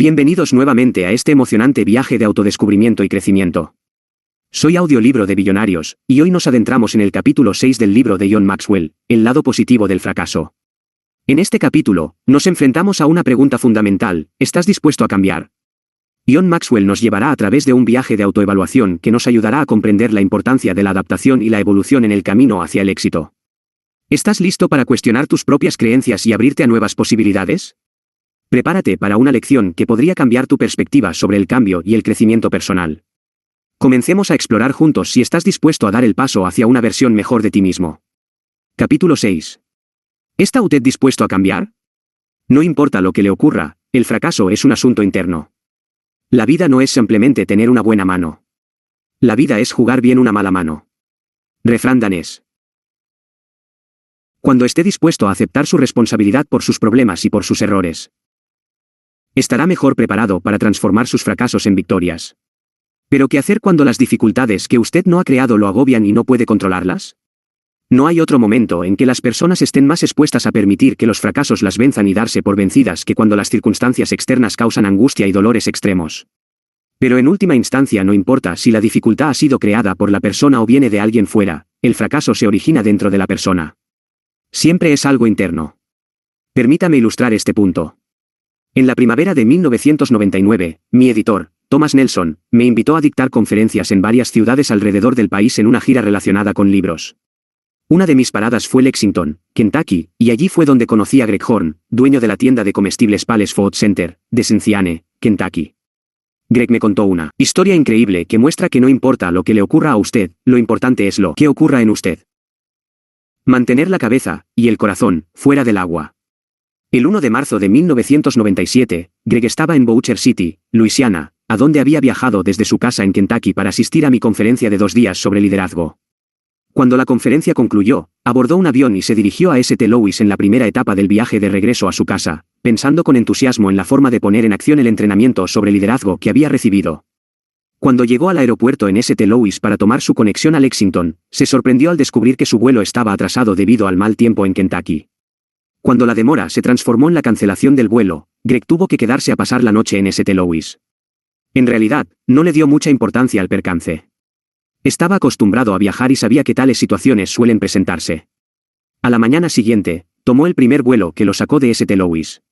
Bienvenidos nuevamente a este emocionante viaje de autodescubrimiento y crecimiento. Soy Audiolibro de Billonarios, y hoy nos adentramos en el capítulo 6 del libro de John Maxwell, El lado positivo del fracaso. En este capítulo, nos enfrentamos a una pregunta fundamental: ¿estás dispuesto a cambiar? John Maxwell nos llevará a través de un viaje de autoevaluación que nos ayudará a comprender la importancia de la adaptación y la evolución en el camino hacia el éxito. ¿Estás listo para cuestionar tus propias creencias y abrirte a nuevas posibilidades? Prepárate para una lección que podría cambiar tu perspectiva sobre el cambio y el crecimiento personal. Comencemos a explorar juntos si estás dispuesto a dar el paso hacia una versión mejor de ti mismo. Capítulo 6. ¿Está usted dispuesto a cambiar? No importa lo que le ocurra, el fracaso es un asunto interno. La vida no es simplemente tener una buena mano. La vida es jugar bien una mala mano. Refrán danés. Cuando esté dispuesto a aceptar su responsabilidad por sus problemas y por sus errores, estará mejor preparado para transformar sus fracasos en victorias. ¿Pero qué hacer cuando las dificultades que usted no ha creado lo agobian y no puede controlarlas? No hay otro momento en que las personas estén más expuestas a permitir que los fracasos las venzan y darse por vencidas que cuando las circunstancias externas causan angustia y dolores extremos. Pero en última instancia no importa si la dificultad ha sido creada por la persona o viene de alguien fuera, el fracaso se origina dentro de la persona. Siempre es algo interno. Permítame ilustrar este punto. En la primavera de 1999, mi editor, Thomas Nelson, me invitó a dictar conferencias en varias ciudades alrededor del país en una gira relacionada con libros. Una de mis paradas fue Lexington, Kentucky, y allí fue donde conocí a Greg Horn, dueño de la tienda de comestibles Palace Food Center, de Cincinnati, Kentucky. Greg me contó una historia increíble que muestra que no importa lo que le ocurra a usted, lo importante es lo que ocurra en usted. Mantener la cabeza, y el corazón, fuera del agua. El 1 de marzo de 1997, Greg estaba en Boucher City, Luisiana, a donde había viajado desde su casa en Kentucky para asistir a mi conferencia de 2 días sobre liderazgo. Cuando la conferencia concluyó, abordó un avión y se dirigió a St. Louis en la primera etapa del viaje de regreso a su casa, pensando con entusiasmo en la forma de poner en acción el entrenamiento sobre liderazgo que había recibido. Cuando llegó al aeropuerto en St. Louis para tomar su conexión a Lexington, se sorprendió al descubrir que su vuelo estaba atrasado debido al mal tiempo en Kentucky. Cuando la demora se transformó en la cancelación del vuelo, Greg tuvo que quedarse a pasar la noche en St. Louis. En realidad, no le dio mucha importancia al percance. Estaba acostumbrado a viajar y sabía que tales situaciones suelen presentarse. A la mañana siguiente, tomó el primer vuelo que lo sacó de St. Louis.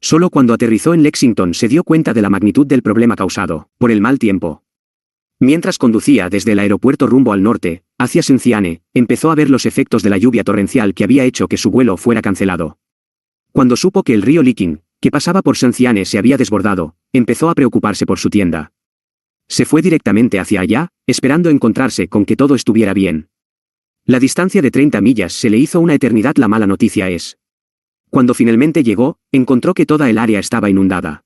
Solo cuando aterrizó en Lexington se dio cuenta de la magnitud del problema causado por el mal tiempo. Mientras conducía desde el aeropuerto rumbo al norte, hacia Cincinnati, empezó a ver los efectos de la lluvia torrencial que había hecho que su vuelo fuera cancelado. Cuando supo que el río Licking, que pasaba por Cincinnati, se había desbordado, empezó a preocuparse por su tienda. Se fue directamente hacia allá, esperando encontrarse con que todo estuviera bien. La distancia de 30 millas se le hizo una eternidad. La mala noticia es: cuando finalmente llegó, encontró que toda el área estaba inundada.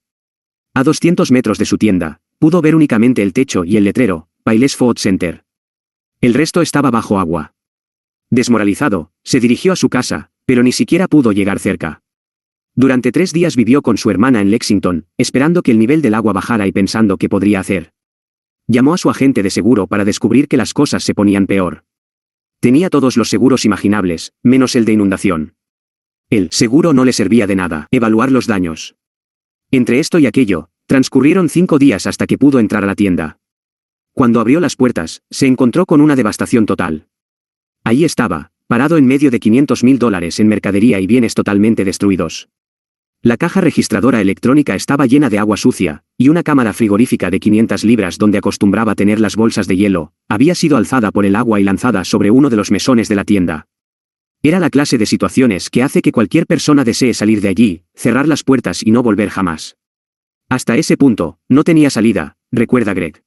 A 200 metros de su tienda, pudo ver únicamente el techo y el letrero, Palace Food Center. El resto estaba bajo agua. Desmoralizado, se dirigió a su casa, pero ni siquiera pudo llegar cerca. Durante 3 días vivió con su hermana en Lexington, esperando que el nivel del agua bajara y pensando qué podría hacer. Llamó a su agente de seguro para descubrir que las cosas se ponían peor. Tenía todos los seguros imaginables, menos el de inundación. El seguro no le servía de nada. Evaluar los daños. Entre esto y aquello, transcurrieron 5 días hasta que pudo entrar a la tienda. Cuando abrió las puertas, se encontró con una devastación total. Allí estaba, parado en medio de $500,000 en mercadería y bienes totalmente destruidos. La caja registradora electrónica estaba llena de agua sucia, y una cámara frigorífica de 500 libras donde acostumbraba tener las bolsas de hielo, había sido alzada por el agua y lanzada sobre uno de los mesones de la tienda. Era la clase de situaciones que hace que cualquier persona desee salir de allí, cerrar las puertas y no volver jamás. Hasta ese punto, no tenía salida, recuerda Greg.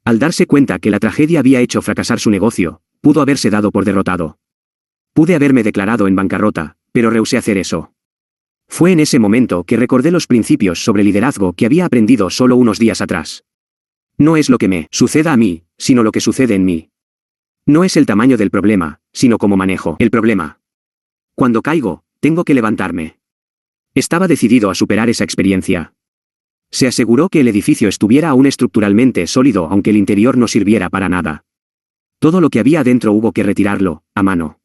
Al darse cuenta que la tragedia había hecho fracasar su negocio, pudo haberse dado por derrotado. Pude haberme declarado en bancarrota, pero rehusé hacer eso. Fue en ese momento que recordé los principios sobre liderazgo que había aprendido solo unos días atrás. No es lo que me suceda a mí, sino lo que sucede en mí. No es el tamaño del problema, sino cómo manejo el problema. Cuando caigo, tengo que levantarme. Estaba decidido a superar esa experiencia. Se aseguró que el edificio estuviera aún estructuralmente sólido aunque el interior no sirviera para nada. Todo lo que había adentro hubo que retirarlo, a mano.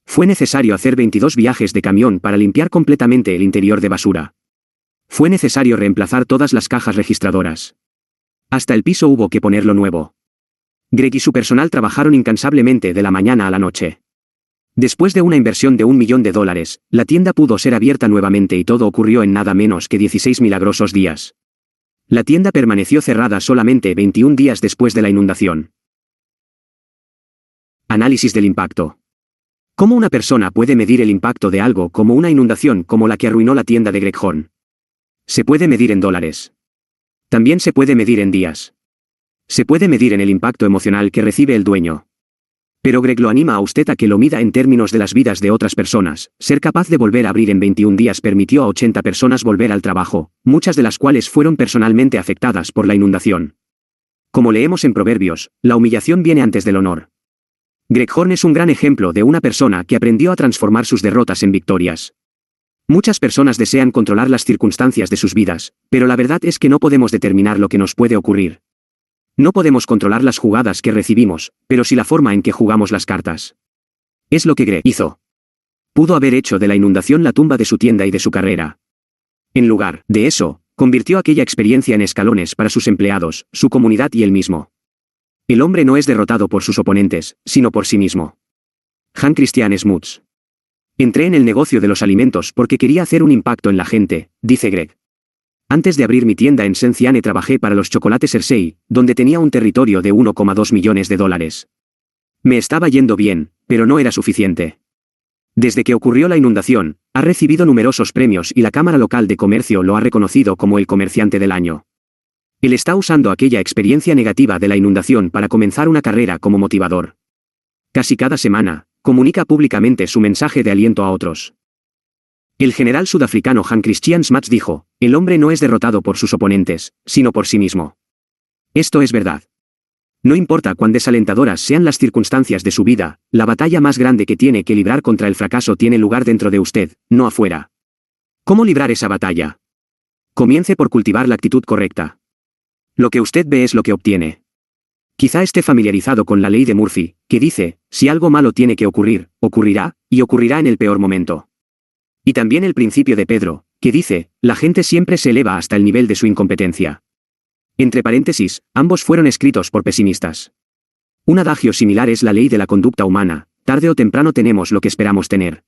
Fue necesario hacer 22 viajes de camión para limpiar completamente el interior de basura. Fue necesario reemplazar todas las cajas registradoras. Hasta el piso hubo que ponerlo nuevo. Greg y su personal trabajaron incansablemente de la mañana a la noche. Después de una inversión de $1 millón, la tienda pudo ser abierta nuevamente y todo ocurrió en nada menos que 16 milagrosos días. La tienda permaneció cerrada solamente 21 días después de la inundación. Análisis del impacto. ¿Cómo una persona puede medir el impacto de algo como una inundación como la que arruinó la tienda de Greg Horn? Se puede medir en dólares. También se puede medir en días. Se puede medir en el impacto emocional que recibe el dueño. Pero Greg lo anima a usted a que lo mida en términos de las vidas de otras personas. Ser capaz de volver a abrir en 21 días permitió a 80 personas volver al trabajo, muchas de las cuales fueron personalmente afectadas por la inundación. Como leemos en Proverbios, la humillación viene antes del honor. Greg Horn es un gran ejemplo de una persona que aprendió a transformar sus derrotas en victorias. Muchas personas desean controlar las circunstancias de sus vidas, pero la verdad es que no podemos determinar lo que nos puede ocurrir. No podemos controlar las jugadas que recibimos, pero sí la forma en que jugamos las cartas. Es lo que Greg hizo. Pudo haber hecho de la inundación la tumba de su tienda y de su carrera. En lugar de eso, convirtió aquella experiencia en escalones para sus empleados, su comunidad y él mismo. El hombre no es derrotado por sus oponentes, sino por sí mismo. Hans Christian Smuts. Entré en el negocio de los alimentos porque quería hacer un impacto en la gente, dice Greg. Antes de abrir mi tienda en Saint-Ciane trabajé para los chocolates Hershey, donde tenía un territorio de $1,2 millones. Me estaba yendo bien, pero no era suficiente. Desde que ocurrió la inundación, ha recibido numerosos premios y la Cámara Local de Comercio lo ha reconocido como el comerciante del año. Él está usando aquella experiencia negativa de la inundación para comenzar una carrera como motivador. Casi cada semana, comunica públicamente su mensaje de aliento a otros. El general sudafricano Hans Christian Smuts dijo, el hombre no es derrotado por sus oponentes, sino por sí mismo. Esto es verdad. No importa cuán desalentadoras sean las circunstancias de su vida, la batalla más grande que tiene que librar contra el fracaso tiene lugar dentro de usted, no afuera. ¿Cómo librar esa batalla? Comience por cultivar la actitud correcta. Lo que usted ve es lo que obtiene. Quizá esté familiarizado con la ley de Murphy, que dice, si algo malo tiene que ocurrir, ocurrirá, y ocurrirá en el peor momento. Y también el principio de Pedro, que dice, la gente siempre se eleva hasta el nivel de su incompetencia. Entre paréntesis, ambos fueron escritos por pesimistas. Un adagio similar es la ley de la conducta humana, tarde o temprano tenemos lo que esperamos tener.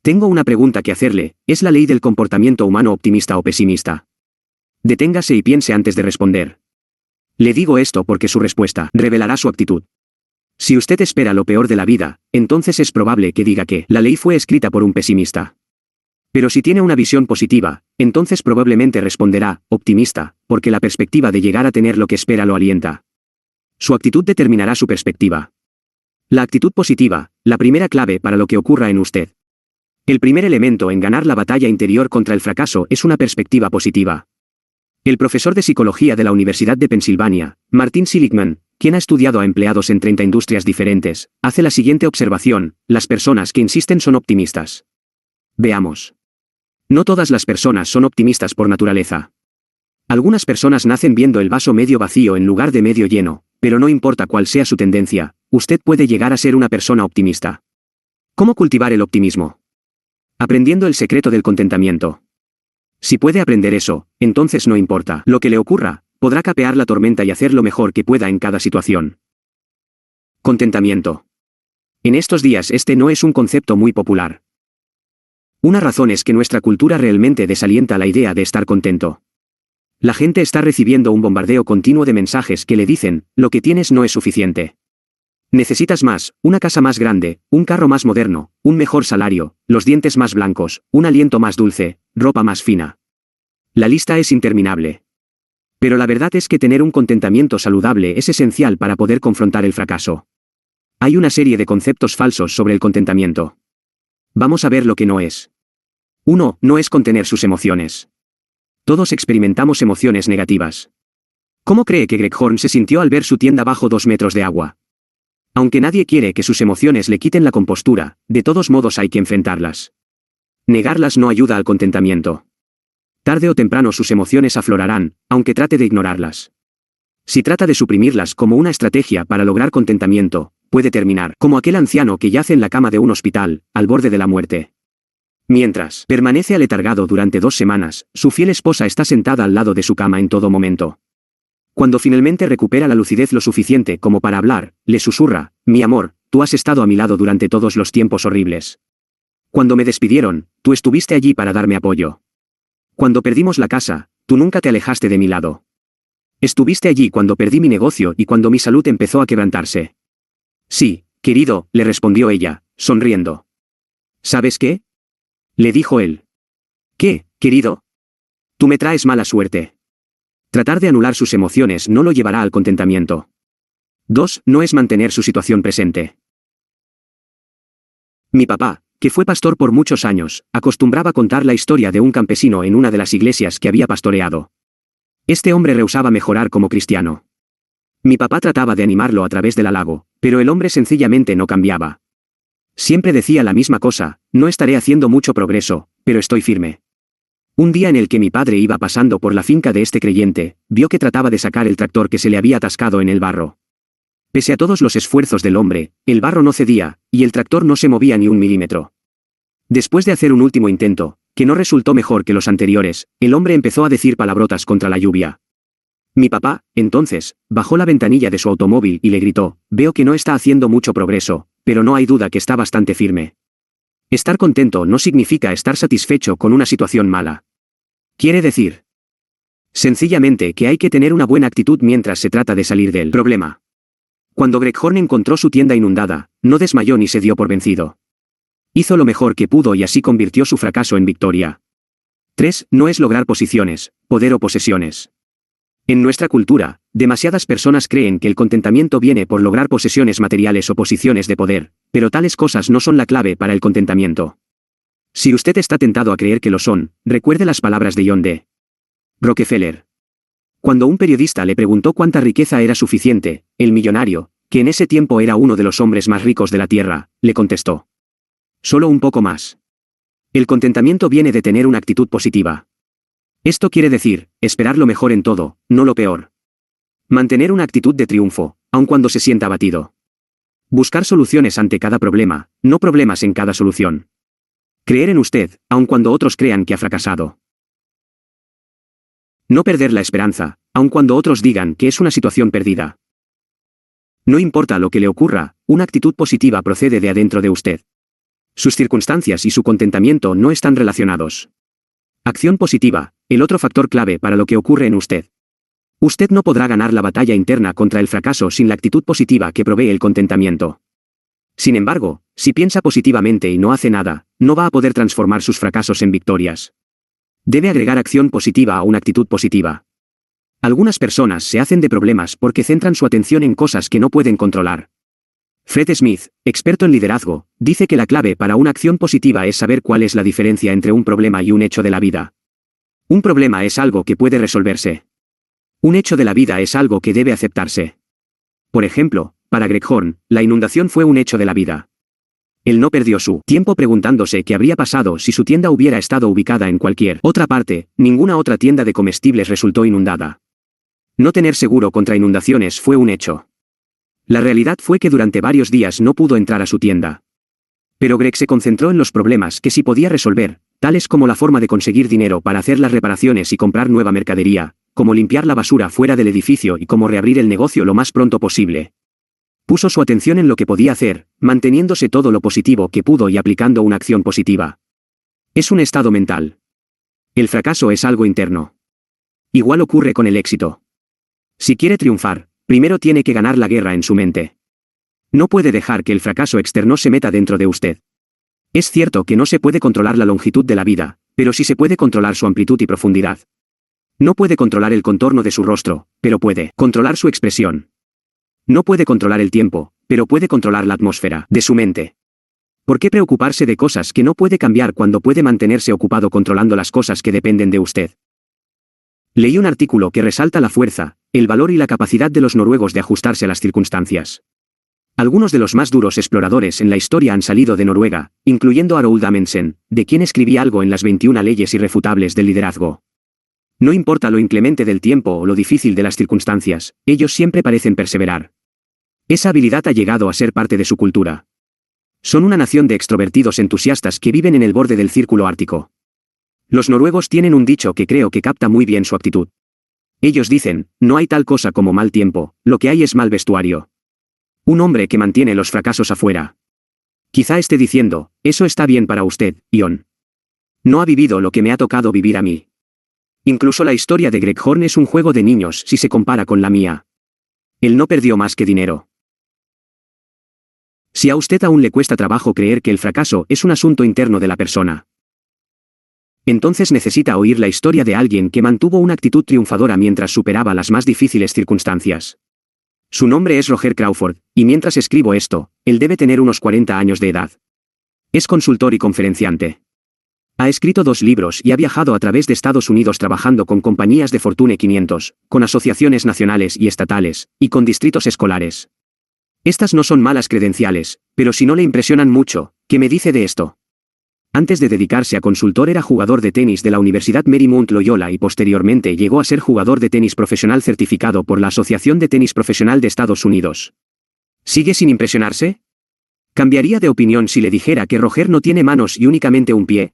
Tengo una pregunta que hacerle, ¿es la ley del comportamiento humano optimista o pesimista? Deténgase y piense antes de responder. Le digo esto porque su respuesta revelará su actitud. Si usted espera lo peor de la vida, entonces es probable que diga que la ley fue escrita por un pesimista. Pero si tiene una visión positiva, entonces probablemente responderá, optimista, porque la perspectiva de llegar a tener lo que espera lo alienta. Su actitud determinará su perspectiva. La actitud positiva, la primera clave para lo que ocurra en usted. El primer elemento en ganar la batalla interior contra el fracaso es una perspectiva positiva. El profesor de psicología de la Universidad de Pensilvania, Martin Seligman, quien ha estudiado a empleados en 30 industrias diferentes, hace la siguiente observación, las personas que insisten son optimistas. Veamos. No todas las personas son optimistas por naturaleza. Algunas personas nacen viendo el vaso medio vacío en lugar de medio lleno, pero no importa cuál sea su tendencia, usted puede llegar a ser una persona optimista. ¿Cómo cultivar el optimismo? Aprendiendo el secreto del contentamiento. Si puede aprender eso, entonces no importa lo que le ocurra, podrá capear la tormenta y hacer lo mejor que pueda en cada situación. Contentamiento. En estos días este no es un concepto muy popular. Una razón es que nuestra cultura realmente desalienta la idea de estar contento. La gente está recibiendo un bombardeo continuo de mensajes que le dicen, lo que tienes no es suficiente. Necesitas más, una casa más grande, un carro más moderno, un mejor salario, los dientes más blancos, un aliento más dulce, ropa más fina. La lista es interminable. Pero la verdad es que tener un contentamiento saludable es esencial para poder confrontar el fracaso. Hay una serie de conceptos falsos sobre el contentamiento. Vamos a ver lo que no es. 1. No es contener sus emociones. Todos experimentamos emociones negativas. ¿Cómo cree que Greg Horn se sintió al ver su tienda bajo 2 metros de agua? Aunque nadie quiere que sus emociones le quiten la compostura, de todos modos hay que enfrentarlas. Negarlas no ayuda al contentamiento. Tarde o temprano sus emociones aflorarán, aunque trate de ignorarlas. Si trata de suprimirlas como una estrategia para lograr contentamiento, puede terminar como aquel anciano que yace en la cama de un hospital, al borde de la muerte. Mientras permanece aletargado durante 2 semanas, su fiel esposa está sentada al lado de su cama en todo momento. Cuando finalmente recupera la lucidez lo suficiente como para hablar, le susurra: mi amor, tú has estado a mi lado durante todos los tiempos horribles. Cuando me despidieron, tú estuviste allí para darme apoyo. Cuando perdimos la casa, tú nunca te alejaste de mi lado. Estuviste allí cuando perdí mi negocio y cuando mi salud empezó a quebrantarse. Sí, querido, le respondió ella, sonriendo. ¿Sabes qué? Le dijo él. ¿Qué, querido? Tú me traes mala suerte. Tratar de anular sus emociones no lo llevará al contentamiento. 2. No es mantener su situación presente. Mi papá, que fue pastor por muchos años, acostumbraba contar la historia de un campesino en una de las iglesias que había pastoreado. Este hombre rehusaba mejorar como cristiano. Mi papá trataba de animarlo a través del halago, pero el hombre sencillamente no cambiaba. Siempre decía la misma cosa: no estaré haciendo mucho progreso, pero estoy firme. Un día en el que mi padre iba pasando por la finca de este creyente, vio que trataba de sacar el tractor que se le había atascado en el barro. Pese a todos los esfuerzos del hombre, el barro no cedía, y el tractor no se movía ni un milímetro. Después de hacer un último intento, que no resultó mejor que los anteriores, el hombre empezó a decir palabrotas contra la lluvia. Mi papá, entonces, bajó la ventanilla de su automóvil y le gritó: veo que no está haciendo mucho progreso, pero no hay duda que está bastante firme. Estar contento no significa estar satisfecho con una situación mala. Quiere decir, sencillamente, que hay que tener una buena actitud mientras se trata de salir del problema. Cuando Greg Horn encontró su tienda inundada, no desmayó ni se dio por vencido. Hizo lo mejor que pudo y así convirtió su fracaso en victoria. 3. No es lograr posiciones, poder o posesiones. En nuestra cultura, demasiadas personas creen que el contentamiento viene por lograr posesiones materiales o posiciones de poder, pero tales cosas no son la clave para el contentamiento. Si usted está tentado a creer que lo son, recuerde las palabras de John D. Rockefeller. Cuando un periodista le preguntó cuánta riqueza era suficiente, el millonario, que en ese tiempo era uno de los hombres más ricos de la tierra, le contestó: solo un poco más. El contentamiento viene de tener una actitud positiva. Esto quiere decir, esperar lo mejor en todo, no lo peor. Mantener una actitud de triunfo, aun cuando se sienta abatido. Buscar soluciones ante cada problema, no problemas en cada solución. Creer en usted, aun cuando otros crean que ha fracasado. No perder la esperanza, aun cuando otros digan que es una situación perdida. No importa lo que le ocurra, una actitud positiva procede de adentro de usted. Sus circunstancias y su contentamiento no están relacionados. Acción positiva, el otro factor clave para lo que ocurre en usted. Usted no podrá ganar la batalla interna contra el fracaso sin la actitud positiva que provee el contentamiento. Sin embargo, si piensa positivamente y no hace nada, no va a poder transformar sus fracasos en victorias. Debe agregar acción positiva a una actitud positiva. Algunas personas se hacen de problemas porque centran su atención en cosas que no pueden controlar. Fred Smith, experto en liderazgo, dice que la clave para una acción positiva es saber cuál es la diferencia entre un problema y un hecho de la vida. Un problema es algo que puede resolverse. Un hecho de la vida es algo que debe aceptarse. Por ejemplo, para Greg Horn, la inundación fue un hecho de la vida. Él no perdió su tiempo preguntándose qué habría pasado si su tienda hubiera estado ubicada en cualquier otra parte. Ninguna otra tienda de comestibles resultó inundada. No tener seguro contra inundaciones fue un hecho. La realidad fue que durante varios días no pudo entrar a su tienda. Pero Greg se concentró en los problemas que sí podía resolver, tales como la forma de conseguir dinero para hacer las reparaciones y comprar nueva mercadería, como limpiar la basura fuera del edificio y cómo reabrir el negocio lo más pronto posible. Puso su atención en lo que podía hacer, manteniéndose todo lo positivo que pudo y aplicando una acción positiva. Es un estado mental. El fracaso es algo interno. Igual ocurre con el éxito. Si quiere triunfar, primero tiene que ganar la guerra en su mente. No puede dejar que el fracaso externo se meta dentro de usted. Es cierto que no se puede controlar la longitud de la vida, pero sí se puede controlar su amplitud y profundidad. No puede controlar el contorno de su rostro, pero puede controlar su expresión. No puede controlar el tiempo, pero puede controlar la atmósfera de su mente. ¿Por qué preocuparse de cosas que no puede cambiar cuando puede mantenerse ocupado controlando las cosas que dependen de usted? Leí un artículo que resalta la fuerza, el valor y la capacidad de los noruegos de ajustarse a las circunstancias. Algunos de los más duros exploradores en la historia han salido de Noruega, incluyendo Harold Amundsen, de quien escribí algo en las 21 leyes irrefutables del liderazgo. No importa lo inclemente del tiempo o lo difícil de las circunstancias, ellos siempre parecen perseverar. Esa habilidad ha llegado a ser parte de su cultura. Son una nación de extrovertidos entusiastas que viven en el borde del círculo ártico. Los noruegos tienen un dicho que creo que capta muy bien su actitud. Ellos dicen, no hay tal cosa como mal tiempo, lo que hay es mal vestuario. Un hombre que mantiene los fracasos afuera. Quizá esté diciendo, eso está bien para usted, Ion. No ha vivido lo que me ha tocado vivir a mí. Incluso la historia de Greg Horn es un juego de niños si se compara con la mía. Él no perdió más que dinero. Si a usted aún le cuesta trabajo creer que el fracaso es un asunto interno de la persona, entonces necesita oír la historia de alguien que mantuvo una actitud triunfadora mientras superaba las más difíciles circunstancias. Su nombre es Roger Crawford, y mientras escribo esto, él debe tener unos 40 años de edad. Es consultor y conferenciante. Ha escrito 2 libros y ha viajado a través de Estados Unidos trabajando con compañías de Fortune 500, con asociaciones nacionales y estatales, y con distritos escolares. Estas no son malas credenciales, pero si no le impresionan mucho, ¿qué me dice de esto? Antes de dedicarse a consultor era jugador de tenis de la Universidad Marymount Loyola y posteriormente llegó a ser jugador de tenis profesional certificado por la Asociación de Tenis Profesional de Estados Unidos. ¿Sigue sin impresionarse? ¿Cambiaría de opinión si le dijera que Roger no tiene manos y únicamente un pie?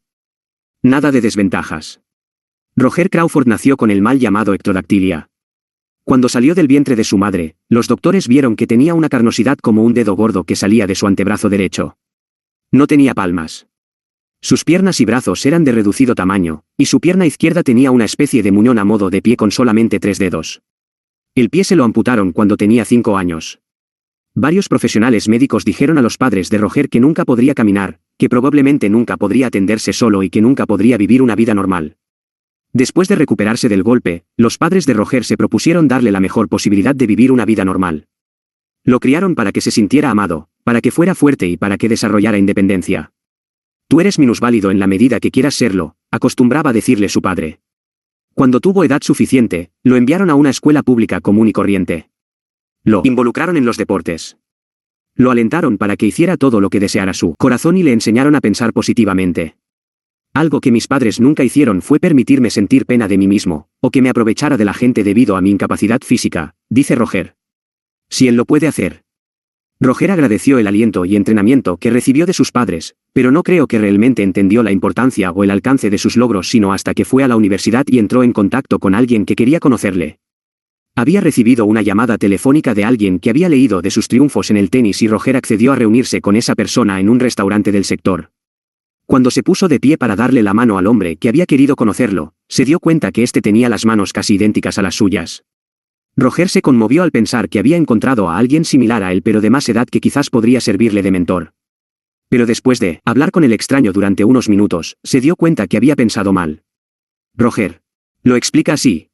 Nada de desventajas. Roger Crawford nació con el mal llamado ectrodactilia. Cuando salió del vientre de su madre, los doctores vieron que tenía una carnosidad como un dedo gordo que salía de su antebrazo derecho. No tenía palmas. Sus piernas y brazos eran de reducido tamaño, y su pierna izquierda tenía una especie de muñón a modo de pie con solamente 3 dedos. El pie se lo amputaron cuando tenía 5 años. Varios profesionales médicos dijeron a los padres de Roger que nunca podría caminar, que probablemente nunca podría atenderse solo y que nunca podría vivir una vida normal. Después de recuperarse del golpe, los padres de Roger se propusieron darle la mejor posibilidad de vivir una vida normal. Lo criaron para que se sintiera amado, para que fuera fuerte y para que desarrollara independencia. Tú eres minusválido en la medida que quieras serlo, acostumbraba decirle su padre. Cuando tuvo edad suficiente, lo enviaron a una escuela pública común y corriente. Lo involucraron en los deportes. Lo alentaron para que hiciera todo lo que deseara su corazón y le enseñaron a pensar positivamente. Algo que mis padres nunca hicieron fue permitirme sentir pena de mí mismo, o que me aprovechara de la gente debido a mi incapacidad física, dice Roger. Si él lo puede hacer. Roger agradeció el aliento y entrenamiento que recibió de sus padres, pero no creo que realmente entendió la importancia o el alcance de sus logros sino hasta que fue a la universidad y entró en contacto con alguien que quería conocerle. Había recibido una llamada telefónica de alguien que había leído de sus triunfos en el tenis y Roger accedió a reunirse con esa persona en un restaurante del sector. Cuando se puso de pie para darle la mano al hombre que había querido conocerlo, se dio cuenta que éste tenía las manos casi idénticas a las suyas. Roger se conmovió al pensar que había encontrado a alguien similar a él pero de más edad que quizás podría servirle de mentor. Pero después de hablar con el extraño durante unos minutos, se dio cuenta que había pensado mal. Roger. Lo explica así.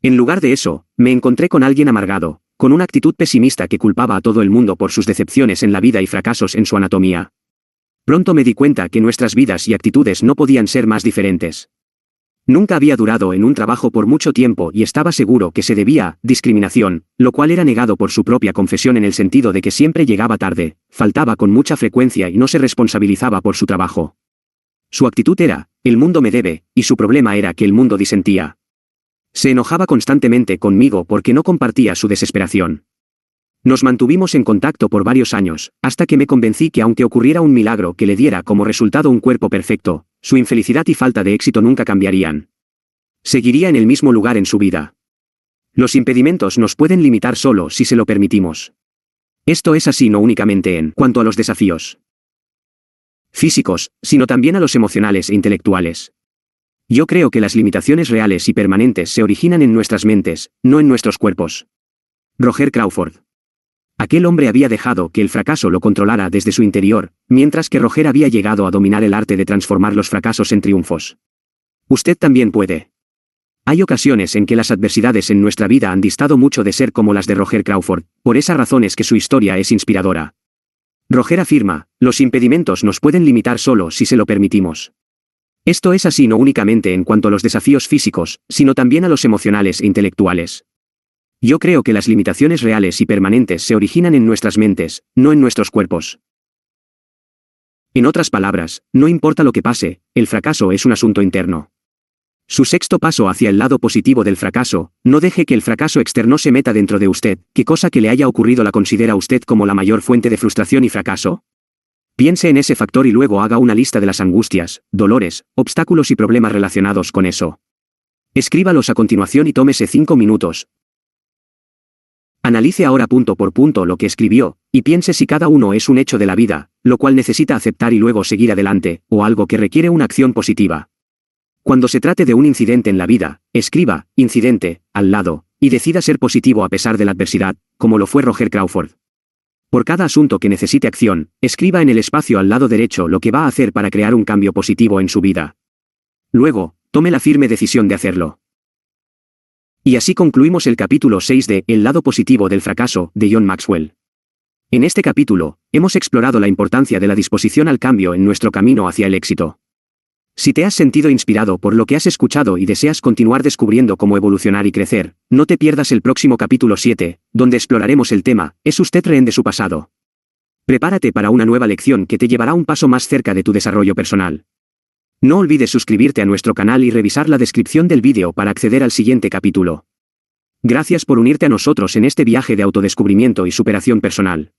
En lugar de eso, me encontré con alguien amargado, con una actitud pesimista que culpaba a todo el mundo por sus decepciones en la vida y fracasos en su anatomía. Pronto me di cuenta que nuestras vidas y actitudes no podían ser más diferentes. Nunca había durado en un trabajo por mucho tiempo y estaba seguro que se debía a discriminación, lo cual era negado por su propia confesión en el sentido de que siempre llegaba tarde, faltaba con mucha frecuencia y no se responsabilizaba por su trabajo. Su actitud era, el mundo me debe, y su problema era que el mundo disentía. Se enojaba constantemente conmigo porque no compartía su desesperación. Nos mantuvimos en contacto por varios años, hasta que me convencí que aunque ocurriera un milagro que le diera como resultado un cuerpo perfecto, su infelicidad y falta de éxito nunca cambiarían. Seguiría en el mismo lugar en su vida. Los impedimentos nos pueden limitar solo si se lo permitimos. Esto es así no únicamente en cuanto a los desafíos físicos, sino también a los emocionales e intelectuales. Yo creo que las limitaciones reales y permanentes se originan en nuestras mentes, no en nuestros cuerpos. Roger Crawford. Aquel hombre había dejado que el fracaso lo controlara desde su interior, mientras que Roger había llegado a dominar el arte de transformar los fracasos en triunfos. Usted también puede. Hay ocasiones en que las adversidades en nuestra vida han distado mucho de ser como las de Roger Crawford, por esa razón es que su historia es inspiradora. Roger afirma, los impedimentos nos pueden limitar solo si se lo permitimos. Esto es así no únicamente en cuanto a los desafíos físicos, sino también a los emocionales e intelectuales. Yo creo que las limitaciones reales y permanentes se originan en nuestras mentes, no en nuestros cuerpos. En otras palabras, no importa lo que pase, el fracaso es un asunto interno. Su sexto paso hacia el lado positivo del fracaso: no deje que el fracaso externo se meta dentro de usted. ¿Qué cosa que le haya ocurrido la considera usted como la mayor fuente de frustración y fracaso? Piense en ese factor y luego haga una lista de las angustias, dolores, obstáculos y problemas relacionados con eso. Escríbalos a continuación y tómese 5 minutos. Analice ahora punto por punto lo que escribió, y piense si cada uno es un hecho de la vida, lo cual necesita aceptar y luego seguir adelante, o algo que requiere una acción positiva. Cuando se trate de un incidente en la vida, escriba incidente al lado, y decida ser positivo a pesar de la adversidad, como lo fue Roger Crawford. Por cada asunto que necesite acción, escriba en el espacio al lado derecho lo que va a hacer para crear un cambio positivo en su vida. Luego, tome la firme decisión de hacerlo. Y así concluimos el capítulo 6 de El lado positivo del fracaso, de John Maxwell. En este capítulo, hemos explorado la importancia de la disposición al cambio en nuestro camino hacia el éxito. Si te has sentido inspirado por lo que has escuchado y deseas continuar descubriendo cómo evolucionar y crecer, no te pierdas el próximo capítulo 7, donde exploraremos el tema: ¿es usted rehén de su pasado? Prepárate para una nueva lección que te llevará un paso más cerca de tu desarrollo personal. No olvides suscribirte a nuestro canal y revisar la descripción del vídeo para acceder al siguiente capítulo. Gracias por unirte a nosotros en este viaje de autodescubrimiento y superación personal.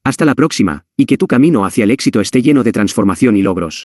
Hasta la próxima, y que tu camino hacia el éxito esté lleno de transformación y logros.